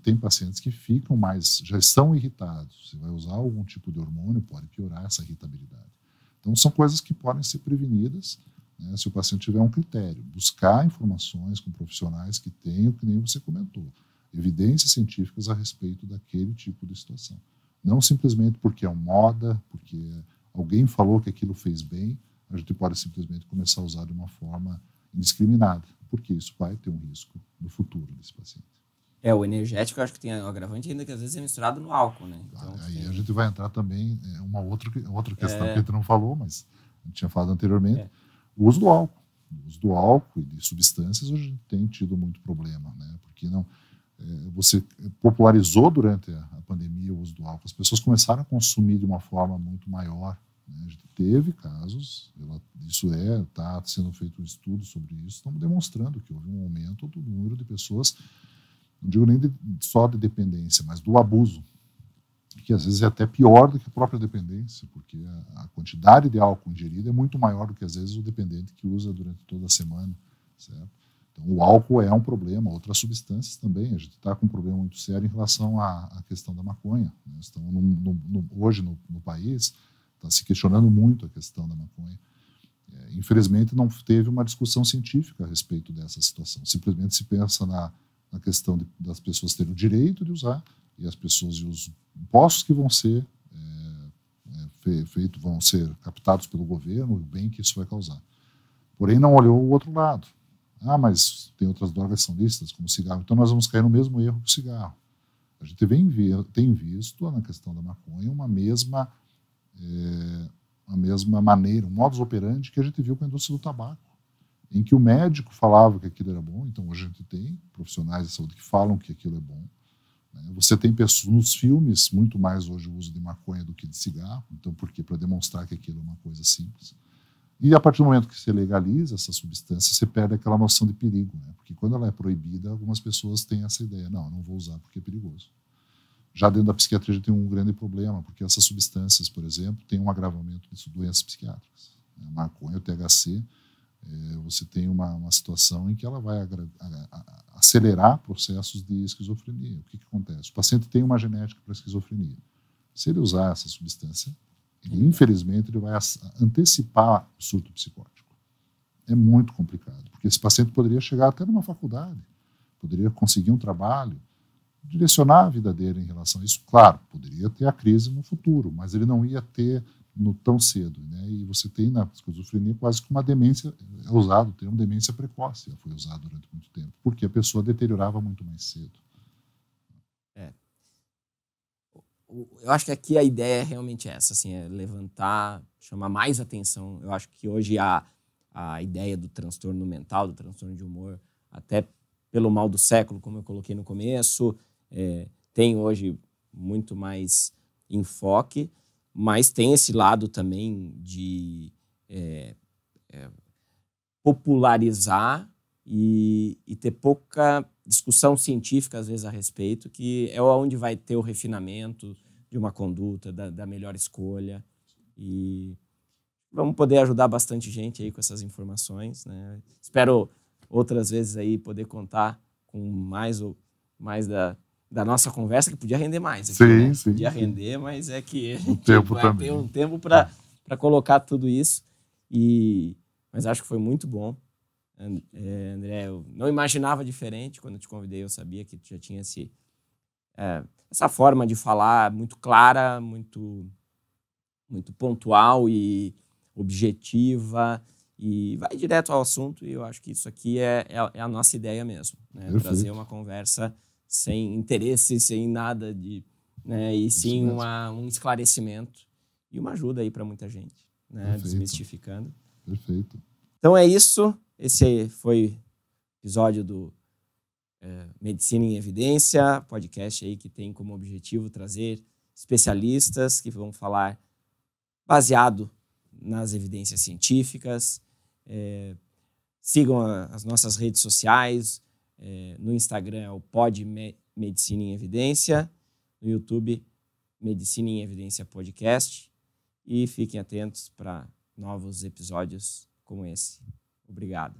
Tem pacientes que ficam mais, já estão irritados. Você vai usar algum tipo de hormônio, pode piorar essa irritabilidade. Então, são coisas que podem ser prevenidas, né, se o paciente tiver um critério. Buscar informações com profissionais que tenham, que nem você comentou, evidências científicas a respeito daquele tipo de situação. Não simplesmente porque é uma moda, porque alguém falou que aquilo fez bem, a gente pode simplesmente começar a usar de uma forma indiscriminada, porque isso vai ter um risco no futuro desse paciente. O energético eu acho que tem um agravante ainda que às vezes é misturado no álcool, né? Então, aí a gente vai entrar também uma outra questão que a gente não falou, mas a gente tinha falado anteriormente, o uso do álcool. O uso do álcool e de substâncias hoje a gente tem tido muito problema, né? Porque você popularizou durante a pandemia o uso do álcool, as pessoas começaram a consumir de uma forma muito maior, né? A gente teve casos, isso está sendo feito um estudo sobre isso, estamos demonstrando que houve um aumento do número de pessoas, não digo nem só de dependência, mas do abuso, que às vezes é até pior do que a própria dependência, porque a quantidade de álcool ingerido é muito maior do que às vezes o dependente que usa durante toda a semana, certo? Então, o álcool é um problema, outras substâncias também. A gente está com um problema muito sério em relação à questão da maconha. Nós estamos hoje no país, está se questionando muito a questão da maconha. Infelizmente, não teve uma discussão científica a respeito dessa situação. Simplesmente se pensa na questão das pessoas terem o direito de usar e as pessoas e os impostos que vão ser vão ser captados pelo governo, o bem que isso vai causar. Porém, não olhou o outro lado. Mas tem outras drogas que são lícitas, como o cigarro, então nós vamos cair no mesmo erro que o cigarro. A gente tem visto na questão da maconha uma mesma maneira, um modus operandi que a gente viu com a indústria do tabaco, em que o médico falava que aquilo era bom. Então hoje a gente tem profissionais de saúde que falam que aquilo é bom, né? Você tem pessoas nos filmes, muito mais hoje o uso de maconha do que de cigarro, então por quê? Para demonstrar que aquilo é uma coisa simples. E a partir do momento que você legaliza essa substância, você perde aquela noção de perigo, né? Porque quando ela é proibida, algumas pessoas têm essa ideia, não, eu não vou usar porque é perigoso. Já dentro da psiquiatria a gente tem um grande problema, porque essas substâncias, por exemplo, têm um agravamento de doenças psiquiátricas. A maconha, o THC, você tem uma situação em que ela vai acelerar processos de esquizofrenia. O que acontece? O paciente tem uma genética para esquizofrenia. Se ele usar essa substância, infelizmente, ele vai antecipar o surto psicótico. É muito complicado, porque esse paciente poderia chegar até numa faculdade, poderia conseguir um trabalho, direcionar a vida dele em relação a isso. Claro, poderia ter a crise no futuro, mas ele não ia ter tão cedo, né? E você tem na esquizofrenia quase que uma demência, o termo demência precoce, já foi usado durante muito tempo, porque a pessoa deteriorava muito mais cedo. Eu acho que aqui a ideia é realmente essa, assim, é levantar, chamar mais atenção. Eu acho que hoje a ideia do transtorno mental, do transtorno de humor, até pelo mal do século, como eu coloquei no começo, tem hoje muito mais enfoque, mas tem esse lado também de popularizar e ter pouca discussão científica, às vezes, a respeito, que é onde vai ter o refinamento de uma conduta, da melhor escolha. E vamos poder ajudar bastante gente aí com essas informações, né? Espero outras vezes aí poder contar com mais da nossa conversa, que podia render mais aqui, sim, né? Sim, podia sim. render, mas é que vai ter um tempo para colocar tudo isso. Mas acho que foi muito bom. André, eu não imaginava diferente. Quando eu te convidei, eu sabia que tu já tinha essa forma de falar muito clara, muito pontual e objetiva, e vai direto ao assunto, e eu acho que isso aqui é a nossa ideia mesmo, né? Trazer uma conversa sem interesse, sem nada né? E sim um esclarecimento e uma ajuda aí para muita gente, né? Desmistificando. Perfeito. Então é isso. Esse foi o episódio do Medicina em Evidência, podcast aí que tem como objetivo trazer especialistas que vão falar baseado nas evidências científicas, Sigam as nossas redes sociais. No Instagram é o Pod Medicina em Evidência. No YouTube, Medicina em Evidência Podcast. E fiquem atentos para novos episódios como esse. Obrigado.